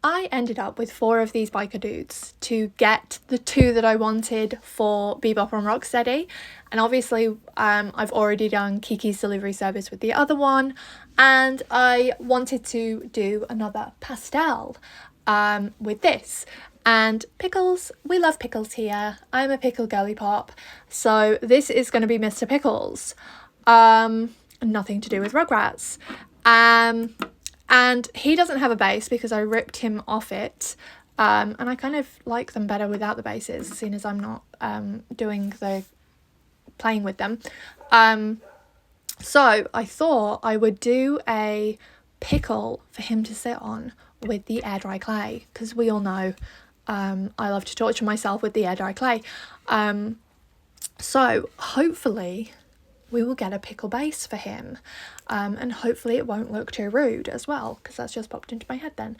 I ended up with 4 of these biker dudes to get the 2 that I wanted for Bebop and Rocksteady. And obviously I've already done Kiki's delivery service with the other one, and I wanted to do another pastel with this. And Pickles, we love Pickles here. I'm a Pickle girly pop, so this is going to be Mr. Pickles. Nothing to do with Rugrats. And he doesn't have a base because I ripped him off it. And I kind of like them better without the bases, seeing as I'm not doing the playing with them. So I thought I would do a pickle for him to sit on with the air dry clay, because we all know I love to torture myself with the air dry clay. So hopefully we will get a pickle base for him, and hopefully it won't look too rude as well, because that's just popped into my head then.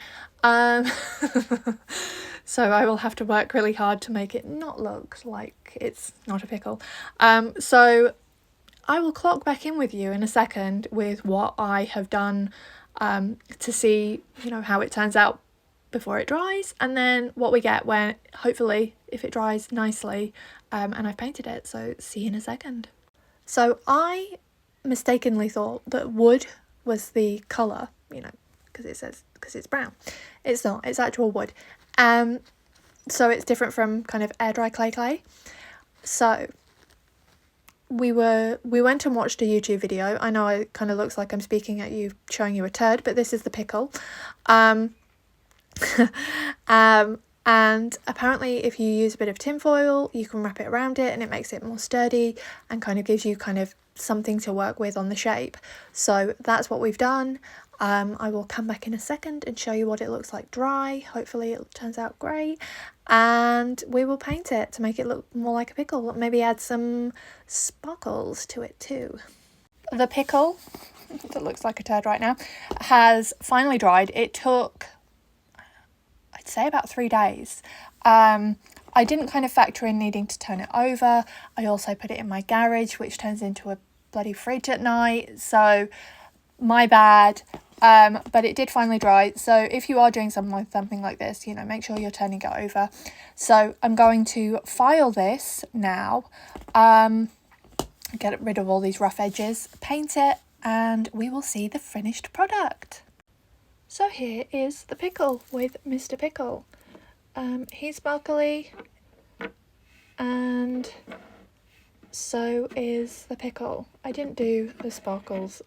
So I will have to work really hard to make it not look like it's not a pickle. So I will clock back in with you in a second with what I have done to see, you know, how it turns out before it dries, and then what we get when, hopefully, if it dries nicely and I've painted it. So see you in a second. So I mistakenly thought that wood was the colour, you know, because it's brown. It's not, it's actual wood. So it's different from kind of air dry clay. So we went and watched a YouTube video. I know it kind of looks like I'm speaking at you, showing you a turd, but this is the pickle. And apparently if you use a bit of tinfoil, you can wrap it around it and it makes it more sturdy and kind of gives you kind of something to work with on the shape. So that's what we've done. I will come back in a second and show you what it looks like dry. Hopefully it turns out great, and we will paint it to make it look more like a pickle. Maybe add some sparkles to it too. The pickle, that looks like a turd right now, has finally dried. It took, I'd say, about 3 days. I didn't kind of factor in needing to turn it over. I also put it in my garage, which turns into a bloody fridge at night, so my bad. But it did finally dry. So if you are doing something like this, you know, make sure you're turning it over. So I'm going to file this now, get rid of all these rough edges, paint it, and we will see the finished product. So here is the pickle with Mr. Pickle. He's sparkly, and so is the pickle. I didn't do the sparkles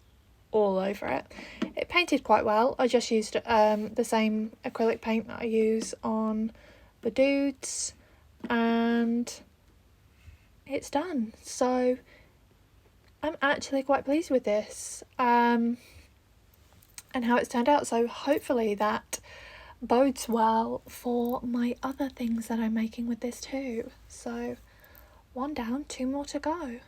all over it. It painted quite well. I just used the same acrylic paint that I use on the dudes, and it's done. So I'm actually quite pleased with this and how it's turned out. So hopefully that bodes well for my other things that I'm making with this too. So 1 down, 2 more to go.